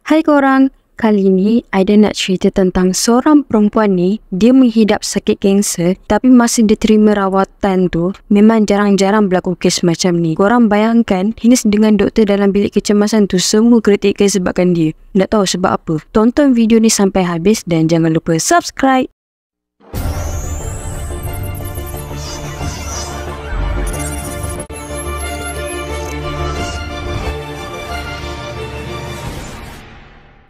Hai korang, kali ni Aida nak cerita tentang seorang perempuan ni. Dia menghidap sakit kanser, tapi masa dia terima rawatan tu memang jarang-jarang berlaku kes macam ni. Korang bayangkan, hingga dengan doktor dalam bilik kecemasan tu semua kritikal sebabkan dia. Tak tahu sebab apa. Tonton video ni sampai habis dan jangan lupa subscribe.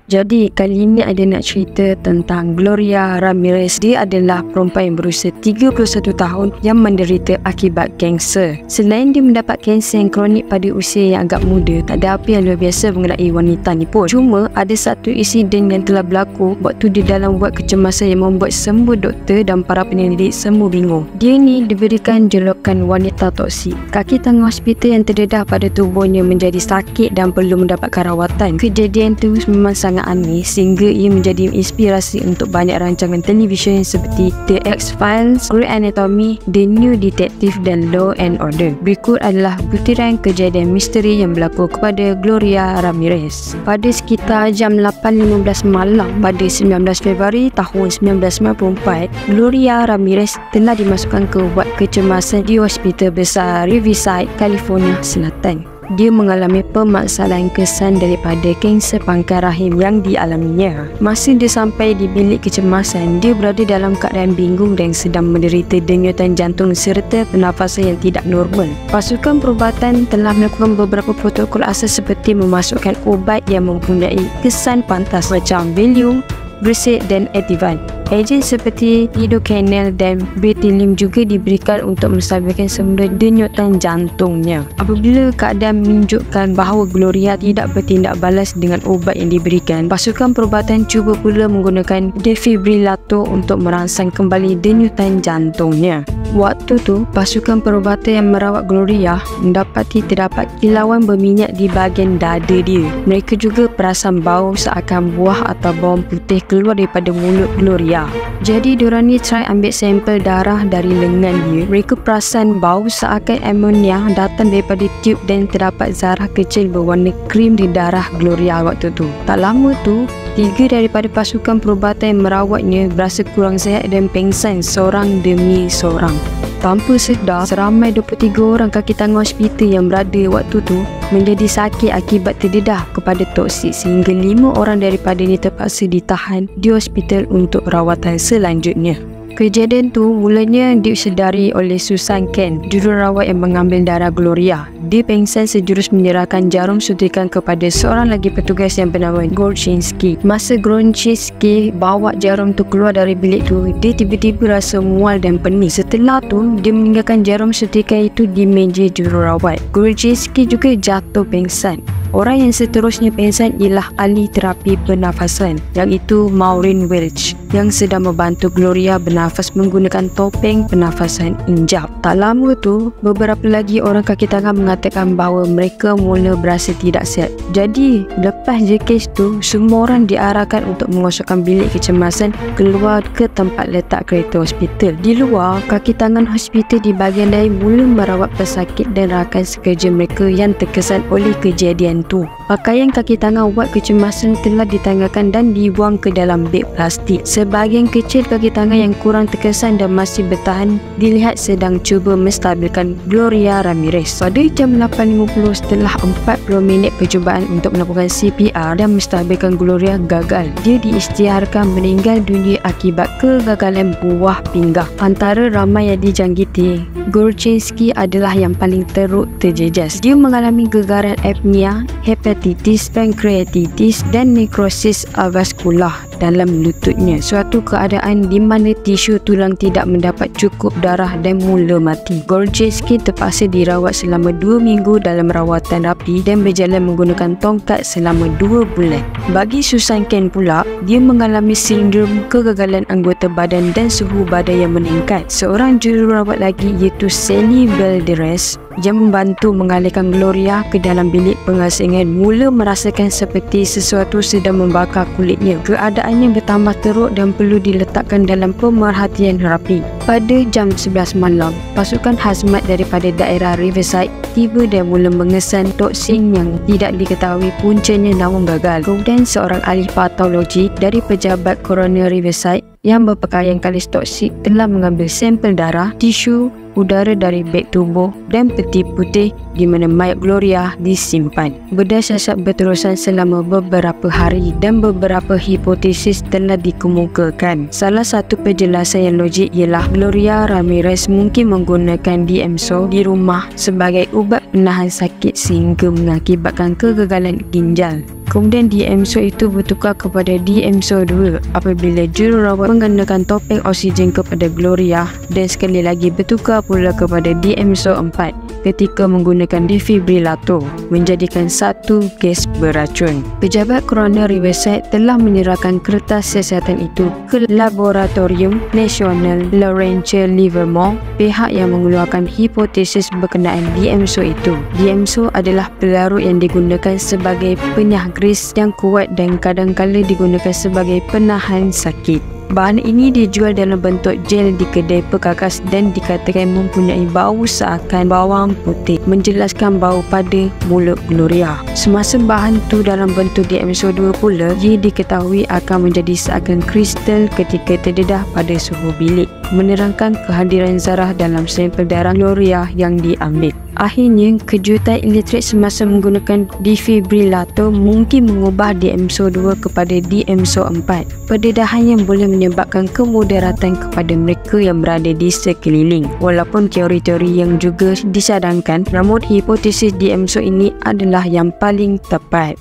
Jadi kali ini ada nak cerita tentang Gloria Ramirez. Dia adalah perempuan yang berusia 31 tahun yang menderita akibat kanser. Selain dia mendapat kanser yang kronik pada usia yang agak muda, tak ada apa yang luar biasa mengenai wanita ni pun. Cuma ada satu insiden yang telah berlaku waktu dia dalam ward kecemasan yang membuat semua doktor dan para penyelidik semua bingung. Dia ni diberikan julukan wanita toksik. Kaki tangan hospital yang terdedah pada tubuhnya menjadi sakit dan perlu mendapatkan rawatan. Kejadian tu memang sangat aneh sehingga ia menjadi inspirasi untuk banyak rancangan televisyen seperti The X-Files, Grey's Anatomy, The New Detective dan Law and Order. Berikut adalah butiran kejadian misteri yang berlaku kepada Gloria Ramirez. Pada sekitar jam 8.15 malam pada 19 Februari tahun 1994, Gloria Ramirez telah dimasukkan ke ward kecemasan di Hospital Besar Riverside, California Selatan. Dia mengalami permasalahan kesan daripada kanser pangkal rahim yang dialaminya. Masa dia sampai di bilik kecemasan, dia berada dalam keadaan bingung dan sedang menderita denyutan jantung serta pernafasan yang tidak normal. Pasukan perubatan telah melakukan beberapa protokol asas seperti memasukkan ubat yang mempunyai kesan pantas macam Valium, Versed dan Ativan. Ejen seperti lidocaine dan betadine juga diberikan untuk menstabilkan semula denyutan jantungnya. Apabila keadaan menunjukkan bahawa Gloria tidak bertindak balas dengan ubat yang diberikan, pasukan perubatan cuba pula menggunakan defibrilator untuk merangsang kembali denyutan jantungnya. Waktu tu, pasukan perubatan yang merawat Gloria mendapati terdapat kilauan berminyak di bahagian dada dia. Mereka juga perasan bau seakan buah atau bawang putih keluar daripada mulut Gloria. Jadi diorang ni try ambil sampel darah dari lengan dia. Mereka perasan bau seakan amonia datang daripada tube dan terdapat zarah kecil berwarna krim di darah Gloria waktu tu. Tak lama tu, 3 daripada pasukan perubatan yang merawatnya berasa kurang sihat dan pengsan seorang demi seorang. Tanpa sedar, seramai 23 orang kaki tangan hospital yang berada waktu tu menjadi sakit akibat terdedah kepada toksik sehingga 5 orang daripadanya terpaksa ditahan di hospital untuk rawatan selanjutnya. Kejadian tu mulanya disedari oleh Susan Kent, jururawat yang mengambil darah Gloria. Dia pengsan sejurus menyerahkan jarum suntikan kepada seorang lagi petugas yang bernama Gorchinski. Masa Gorchinski bawa jarum tu keluar dari bilik tu, dia tiba-tiba rasa mual dan pening. Setelah tu, dia meninggalkan jarum suntikan itu di meja jururawat. Gorchinski juga jatuh pengsan. Orang yang seterusnya pengsan ialah ahli terapi pernafasan, iaitu Maureen Welch, yang sedang membantu Gloria bernafas menggunakan topeng pernafasan injap. Tak lama tu, beberapa lagi orang kaki tangan mengatakan bahawa mereka mula berasa tidak sihat. Jadi, lepas je kes tu, semua orang diarahkan untuk mengosongkan bilik kecemasan keluar ke tempat letak kereta hospital. Di luar, kaki tangan hospital di bahagian lain mula merawat pesakit dan rakan sekerja mereka yang terkesan oleh kejadian tu. Pakaian kaki tangan wad kecemasan telah ditanggalkan dan dibuang ke dalam beg plastik. Sebahagian kecil kaki tangan yang kurang terkesan dan masih bertahan dilihat sedang cuba menstabilkan Gloria Ramirez. Pada jam 8.50 setelah 40 minit percubaan untuk melakukan CPR dan menstabilkan Gloria gagal. Dia diisytiharkan meninggal dunia akibat kegagalan buah pinggang. Antara ramai yang dijangkiti, Gorchinski adalah yang paling teruk terjejas. Dia mengalami gegaran apnea, hepatitis, pankreatitis dan nekrosis avaskular dalam lututnya, suatu keadaan di mana tisu tulang tidak mendapat cukup darah dan mula mati. Gorchinski terpaksa dirawat selama 2 minggu dalam rawatan rapi dan berjalan menggunakan tongkat selama 2 bulan. Bagi Susan Kent pula, dia mengalami sindrom kegagalan anggota badan dan suhu badan yang meningkat. Seorang jururawat lagi iaitu Sally Valderez yang membantu mengalihkan Gloria ke dalam bilik pengasingan mula merasakan seperti sesuatu sedang membakar kulitnya. Keadaan keadaannya bertambah teruk dan perlu diletakkan dalam pemerhatian rapi. Pada jam 11 malam, pasukan hazmat daripada daerah Riverside tiba dan mula mengesan toksin yang tidak diketahui puncanya namun gagal. Kemudian seorang ahli patologi dari pejabat coroner Riverside yang berpakaian kalis toksik telah mengambil sampel darah, tisu, udara dari beg tubuh dan peti putih di mana mayat Gloria disimpan. Berdasar berterusan selama beberapa hari dan beberapa hipotesis telah dikemukakan. Salah satu penjelasan yang logik ialah Gloria Ramirez mungkin menggunakan DMSO di rumah sebagai ubat penahan sakit sehingga mengakibatkan kegagalan ginjal. Kemudian DMSO itu bertukar kepada DMSO 2 apabila jururawat mengenakan topeng oksigen kepada Gloria dan sekali lagi bertukar pula kepada DMSO 4 ketika menggunakan defibrilator menjadikan satu gas beracun. Pejabat coroner Riverside telah menyerahkan kertas siasatan itu ke Laboratorium Nasional Lawrence Livermore, pihak yang mengeluarkan hipotesis berkenaan DMSO itu. DMSO adalah pelarut yang digunakan sebagai penyah gris yang kuat dan kadang-kala digunakan sebagai penahan sakit. Bahan ini dijual dalam bentuk gel di kedai perkakas dan dikatakan mempunyai bau seakan bawang putih, menjelaskan bau pada mulut Gloria. Semasa bahan tu dalam bentuk DMSO2 pula, ia diketahui akan menjadi seakan kristal ketika terdedah pada suhu bilik, menerangkan kehadiran zarah dalam sampel darah Gloria yang diambil. Akhirnya, kejutan elektrik semasa menggunakan defibrilator mungkin mengubah DMSO2 kepada DMSO4. Pendedahan yang boleh menyebabkan kemudaratan kepada mereka yang berada di sekeliling. Walaupun teori-teori yang juga disadangkan, namun hipotesis DMSO ini adalah yang paling tepat.